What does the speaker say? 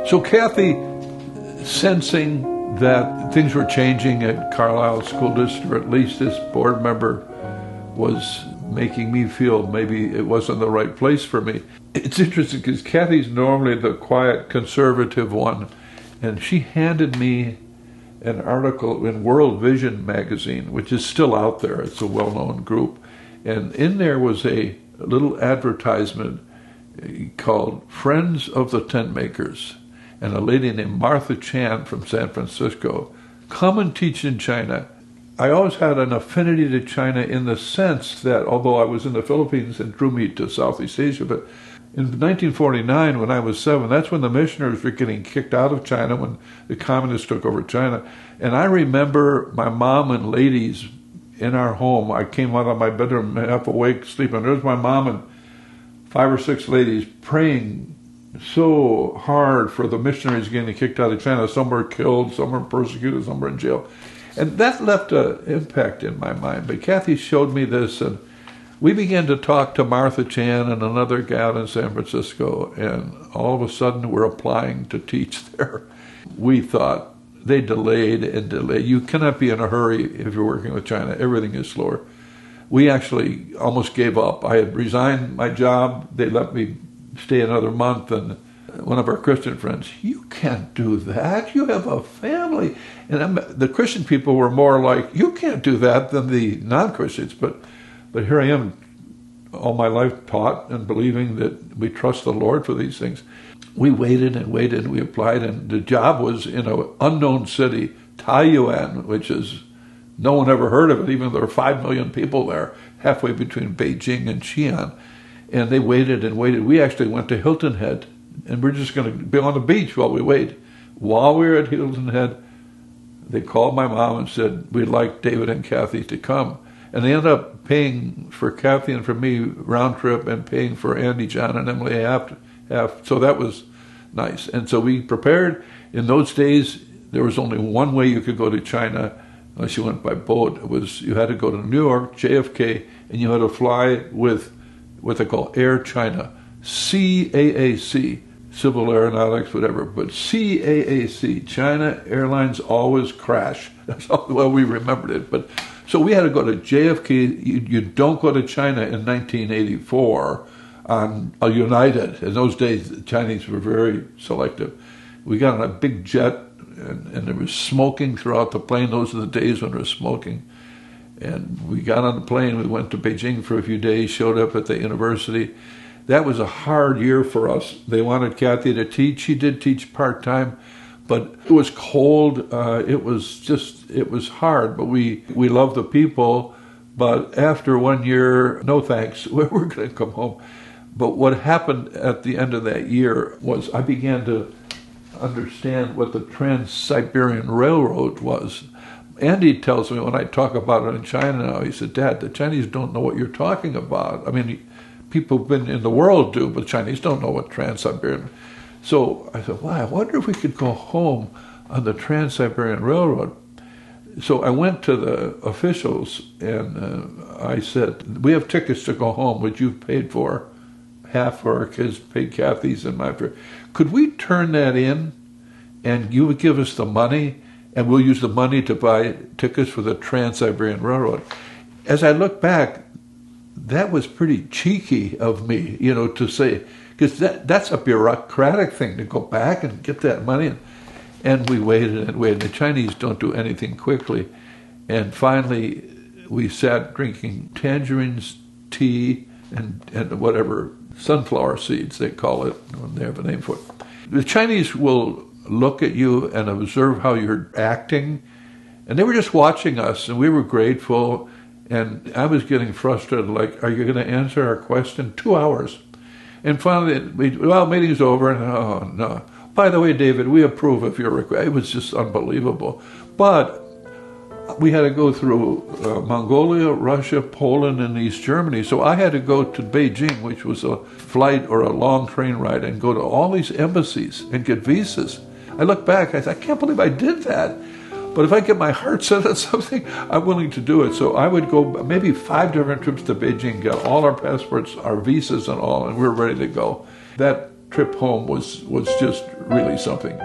So Kathy, sensing that things were changing at Carlisle School District, or at least this board member was making me feel maybe it wasn't the right place for me. It's interesting because Kathy's normally the quiet, conservative one, and she handed me an article in World Vision magazine, which is still out there. It's a well-known group. And in there was a little advertisement called Friends of the Tent Makers. And a lady named Martha Chan from San Francisco, come and teach in China. I always had an affinity to China in the sense that although I was in the Philippines, it drew me to Southeast Asia, but in 1949, when I was 7, that's when the missionaries were getting kicked out of China, when the communists took over China. And I remember my mom and ladies in our home. I came out of my bedroom half awake, sleeping. There's my mom and 5 or 6 ladies praying so hard for the missionaries getting kicked out of China. Some were killed, some were persecuted, some were in jail. And that left an impact in my mind. But Kathy showed me this, and we began to talk to Martha Chan and another gal in San Francisco, and all of a sudden we're applying to teach there. We thought they delayed and delayed. You cannot be in a hurry if you're working with China. Everything is slower. We actually almost gave up. I had resigned my job. They let me stay another month, and one of our Christian friends, you can't do that. You have a family. And the Christian people were more like, you can't do that than the non-Christians. But here I am, all my life taught and believing that we trust the Lord for these things. We waited and waited, and we applied, and the job was in an unknown city, Taiyuan, which is, no one ever heard of it, even though there are 5 million people there, halfway between Beijing and Xi'an. And they waited and waited. We actually went to Hilton Head, and we're just going to be on the beach while we wait. While we were at Hilton Head, they called my mom and said, we'd like David and Kathy to come. And they ended up paying for Kathy and for me round trip, and paying for Andy, John, and Emily half. So that was nice. And so we prepared. In those days, there was only one way you could go to China unless you went by boat. It was, you had to go to New York, JFK, and you had to fly with what they call Air China, CAAC, Civil Aeronautics, whatever, but CAAC, China Airlines always crash. That's how well we remembered it. But so we had to go to JFK. You don't go to China in 1984 on a United. In those days, the Chinese were very selective. We got on a big jet, and there was smoking throughout the plane. Those are the days when there was smoking. And we got on the plane, we went to Beijing for a few days, showed up at the university. That was a hard year for us. They wanted Kathy to teach. She did teach part-time, but it was cold. It was hard, but we loved the people. But after 1 year, no thanks, we're going to come home. But what happened at the end of that year was I began to understand what the Trans-Siberian Railroad was. Andy tells me when I talk about it in China now, he said, Dad, the Chinese don't know what you're talking about. I mean, people who've been in the world do, but the Chinese don't know what Trans-Siberian. So I said, well, I wonder if we could go home on the Trans-Siberian Railroad. So I went to the officials and I said, we have tickets to go home, which you've paid for. Half for our kids paid Kathy's and my fare. Could we turn that in and you would give us the money and we'll use the money to buy tickets for the Trans-Siberian Railroad? As I look back, that was pretty cheeky of me, to say, because that's a bureaucratic thing to go back and get that money. And we waited and waited. The Chinese don't do anything quickly. And finally, we sat drinking tangerines, tea, and whatever, sunflower seeds, they call it. They have a name for it. The Chinese will look at you and observe how you're acting. And they were just watching us, and we were grateful. And I was getting frustrated, like, are you going to answer our question? 2 hours. And finally, meeting's over, and oh, no. By the way, David, we approve of your request. It was just unbelievable. But we had to go through Mongolia, Russia, Poland, and East Germany. So I had to go to Beijing, which was a flight or a long train ride, and go to all these embassies and get visas. I look back, I said, I can't believe I did that. But if I get my heart set on something, I'm willing to do it. So I would go maybe 5 different trips to Beijing, get all our passports, our visas and all, and we were ready to go. That trip home was just really something.